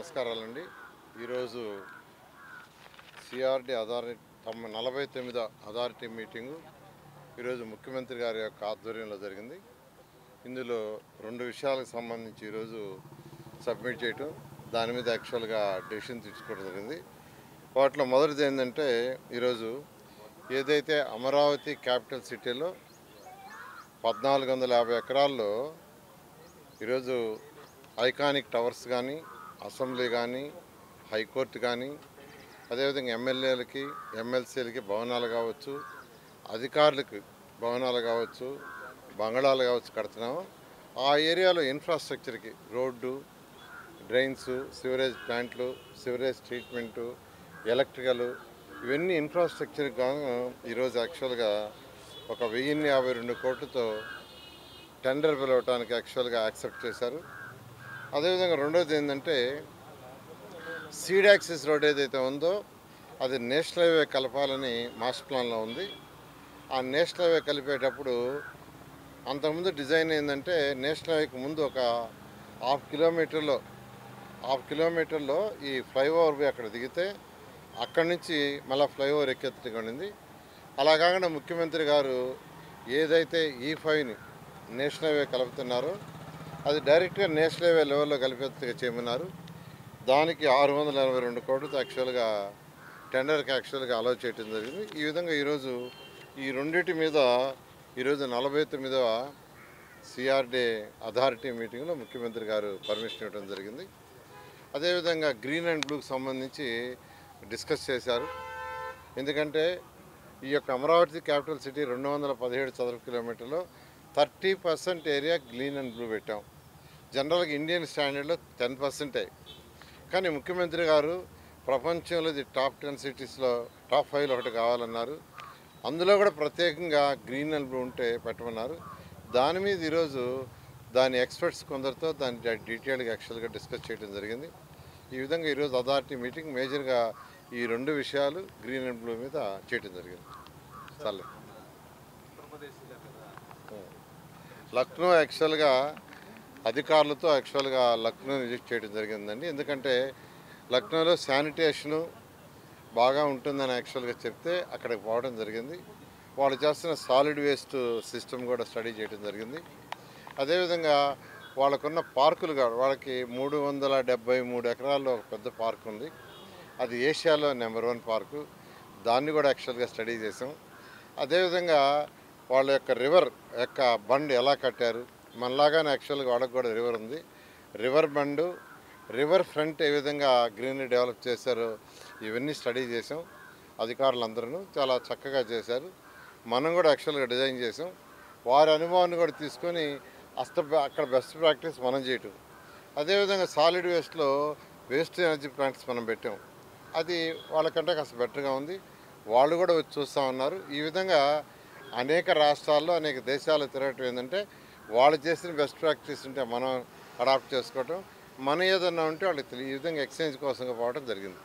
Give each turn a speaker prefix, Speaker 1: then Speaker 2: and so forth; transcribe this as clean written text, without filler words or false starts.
Speaker 1: నమస్కారాలండి. ఈరోజు CRD authority 49వ authority meeting ఈరోజు ముఖ్యమంత్రి గారి యొక్క ఆధ్వర్యంలో జరిగింది. ఇందులో 2 విషయాలకు సంబంధించి ఈరోజు సబ్మిట్ చేయటం, దాని మీద యాక్చువల్గా డెసిషన్ తీసుకోవడం జరిగింది. వాటిలో మొదటిది ఏంటంటే, ఈరోజు ఏదైతే అమరావతి క్యాపిటల్ సిటీలో 1450 ఎకరాల్లో ఈరోజు ఐకానిక్ టవర్స్ కానీ, అసెంబ్లీ కానీ, హైకోర్టు కానీ, అదేవిధంగా ఎమ్మెల్యేలకి ఎమ్మెల్సీలకి భవనాలు కావచ్చు, అధికారులకు భవనాలు కావచ్చు, బంగళాలు కావచ్చు కడుతున్నాము. ఆ ఏరియాలో ఇన్ఫ్రాస్ట్రక్చర్కి రోడ్డు, డ్రైన్స్, సివరేజ్ ప్లాంట్లు, సివరేజ్ ట్రీట్మెంటు, ఎలక్ట్రికల్, ఇవన్నీ ఇన్ఫ్రాస్ట్రక్చర్కి గాను ఈరోజు యాక్చువల్గా ఒక 1052 కోట్లతో టెండర్ పిలవటానికి యాక్చువల్గా యాక్సెప్ట్ చేశారు. అదేవిధంగా రెండోది ఏంటంటే, సీడ్ యాక్సిస్ రోడ్ ఏదైతే ఉందో అది నేషనల్ హైవే కలపాలని మాస్టర్ ప్లాన్లో ఉంది. ఆ నేషనల్ హైవే కలిపేటప్పుడు అంతకుముందు డిజైన్ ఏంటంటే, నేషనల్ హైవేకి ముందు ఒక హాఫ్ కిలోమీటర్లో ఈ ఫ్లైఓవర్ పోయి అక్కడ దిగితే అక్కడి నుంచి మళ్ళీ ఫ్లైఓవర్ ఎక్కెత్తుగా ఉండింది. అలా కాకుండా ముఖ్యమంత్రి గారు ఏదైతే E5ని నేషనల్ హైవే కలుపుతున్నారో అది డైరెక్ట్గా నేషనల్ హైవే లెవెల్లో కలిపేట్టుగా చేయమన్నారు. దానికి 682 కోట్లతో యాక్చువల్గా టెండర్కి యాక్చువల్గా అలౌ చేయడం జరిగింది. ఈ విధంగా ఈరోజు ఈ రెండింటి మీద ఈరోజు 49వ సిఆర్డే అథారిటీ మీటింగ్లో ముఖ్యమంత్రి గారు పర్మిషన్ ఇవ్వడం జరిగింది. అదేవిధంగా గ్రీన్ అండ్ బ్లూకి సంబంధించి డిస్కస్ చేశారు. ఎందుకంటే ఈ యొక్క అమరావతి క్యాపిటల్ సిటీ 217 చదరపు కిలోమీటర్లో 30% ఏరియా గ్రీన్ అండ్ బ్లూ పెట్టాం. జనరల్గా ఇండియన్ స్టాండర్డ్లో 10%. కానీ ముఖ్యమంత్రి గారు ప్రపంచంలో ఇది టాప్ 10 సిటీస్లో టాప్ 5లో ఒకటి కావాలన్నారు. అందులో కూడా ప్రత్యేకంగా గ్రీన్ అండ్ బ్లూ ఉంటే పెట్టమన్నారు. దాని మీద ఈరోజు దాని ఎక్స్పర్ట్స్ కొందరితో దాని డీటెయిల్గా యాక్చువల్గా డిస్కస్ చేయడం జరిగింది. ఈ విధంగా ఈరోజు అథారిటీ మీటింగ్ మేజర్గా ఈ 2 విషయాలు గ్రీన్ అండ్ బ్లూ మీద చేయడం జరిగింది. చాలే లక్నో యాక్చువల్గా అధికారులతో యాక్చువల్గా లక్నో విజిట్ చేయడం జరిగిందండి. ఎందుకంటే లక్నోలో శానిటేషను బాగా ఉంటుందని యాక్చువల్గా చెప్తే అక్కడికి పోవడం జరిగింది. వాళ్ళు చేస్తున్న సాలిడ్ వేస్ట్ సిస్టమ్ కూడా స్టడీ చేయడం జరిగింది. అదేవిధంగా వాళ్ళకున్న పార్కులు కూడా వాళ్ళకి 373 ఎకరాల్లో ఒక పెద్ద పార్క్ ఉంది. అది ఏషియాలో నెంబర్ 1 పార్కు. దాన్ని కూడా యాక్చువల్గా స్టడీ చేసాం. అదేవిధంగా వాళ్ళ యొక్క రివర్ యొక్క బండ్ ఎలా కట్టారు, మనలాగానే యాక్చువల్గా వాళ్ళకి కూడా రివర్ ఉంది. రివర్ బండు, రివర్ ఫ్రంట్ ఏ విధంగా గ్రీనరీ డెవలప్ చేశారో ఇవన్నీ స్టడీ చేసాం. అధికారులందరూ చాలా చక్కగా చేశారు. మనం కూడా యాక్చువల్గా డిజైన్ చేసాం. వారి అనుభవాన్ని కూడా తీసుకొని అక్కడ బెస్ట్ ప్రాక్టీస్ మనం చేయటం. అదేవిధంగా సాలిడ్ వేస్ట్లో వేస్ట్ ఎనర్జీ ప్లాంట్స్ మనం పెట్టాం. అది వాళ్ళకంటే కాస్త బెటర్గా ఉంది. వాళ్ళు కూడా వచ్చి చూస్తూ ఉన్నారు. ఈ విధంగా అనేక రాష్ట్రాల్లో అనేక దేశాలు తిరగటం ఏంటంటే, వాళ్ళు చేసిన బెస్ట్ ప్రాక్టీస్ ఉంటే మనం అడాప్ట్ చేసుకోవటం, మనం ఏదన్నా ఉంటే వాళ్ళకి ఈ విధంగా ఎక్స్చేంజ్ కోసంగా పోవడం జరిగింది.